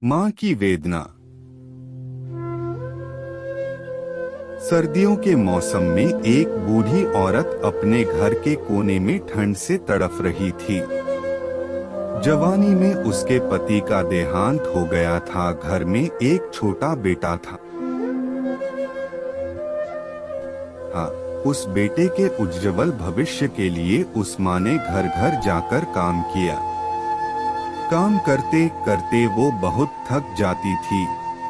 माँ की वेदना। सर्दियों के मौसम में एक बूढ़ी औरत अपने घर के कोने में ठंड से तड़फ रही थी। जवानी में उसके पति का देहांत हो गया था। घर में एक छोटा बेटा था। हाँ, उस बेटे के उज्जवल भविष्य के लिए उस माँ ने घर घर जाकर काम किया। काम करते करते वो बहुत थक जाती थी,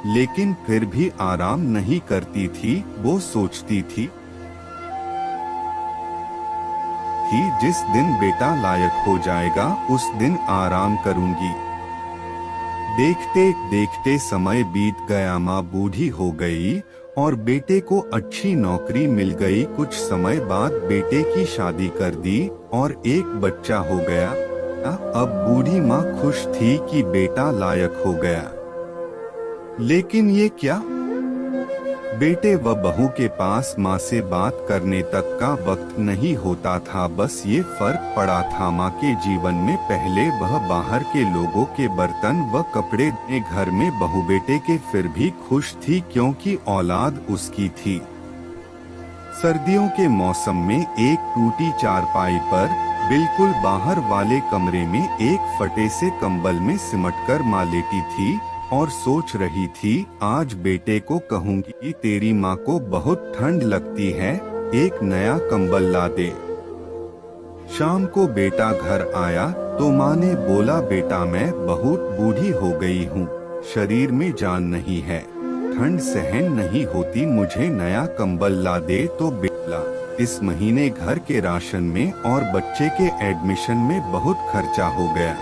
लेकिन फिर भी आराम नहीं करती थी। वो सोचती थी जिस दिन बेटा लायक हो जाएगा उस दिन आराम करूंगी। देखते देखते समय बीत गया। माँ बूढ़ी हो गई और बेटे को अच्छी नौकरी मिल गई। कुछ समय बाद बेटे की शादी कर दी और एक बच्चा हो गया। अब बूढ़ी माँ खुश थी कि बेटा लायक हो गया। लेकिन ये क्या, बेटे व बहू के पास माँ से बात करने तक का वक्त नहीं होता था। बस ये फर्क पड़ा था, माँ के जीवन में पहले वह बाहर के लोगों के बर्तन व कपड़े धोने, घर में बहू बेटे के फिर भी खुश थी क्योंकि औलाद उसकी थी। सर्दियों के मौसम में एक टूटी चारपाई पर बिल्कुल बाहर वाले कमरे में एक फटे से कंबल में सिमटकर माँ लेटी थी और सोच रही थी, आज बेटे को कहूंगी कि तेरी माँ को बहुत ठंड लगती है, एक नया कंबल ला दे। शाम को बेटा घर आया तो माँ ने बोला, बेटा मैं बहुत बूढ़ी हो गई हूँ, शरीर में जान नहीं है, ठंड सहन नहीं होती, मुझे नया कंबल ला दे। तो बेटा, इस महीने घर के राशन में और बच्चे के एडमिशन में बहुत खर्चा हो गया।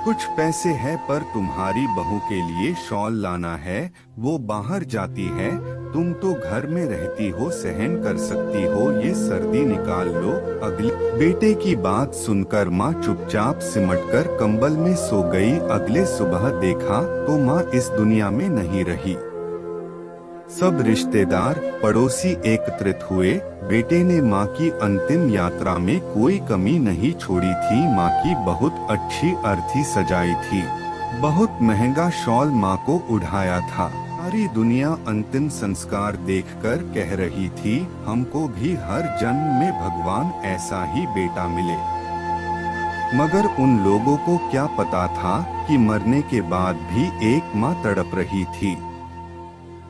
कुछ पैसे है पर तुम्हारी बहू के लिए शॉल लाना है, वो बाहर जाती है, तुम तो घर में रहती हो, सहन कर सकती हो, ये सर्दी निकाल लो। अगले बेटे की बात सुनकर माँ चुपचाप सिमटकर कंबल में सो गई। अगले सुबह देखा तो माँ इस दुनिया में नहीं रही। सब रिश्तेदार पड़ोसी एकत्रित हुए। बेटे ने माँ की अंतिम यात्रा में कोई कमी नहीं छोड़ी थी। माँ की बहुत अच्छी अर्थी सजाई थी, बहुत महंगा शॉल माँ को उड़ाया था। सारी दुनिया अंतिम संस्कार देखकर कह रही थी, हमको भी हर जन्म में भगवान ऐसा ही बेटा मिले। मगर उन लोगों को क्या पता था कि मरने के बाद भी एक माँ तड़प रही थी।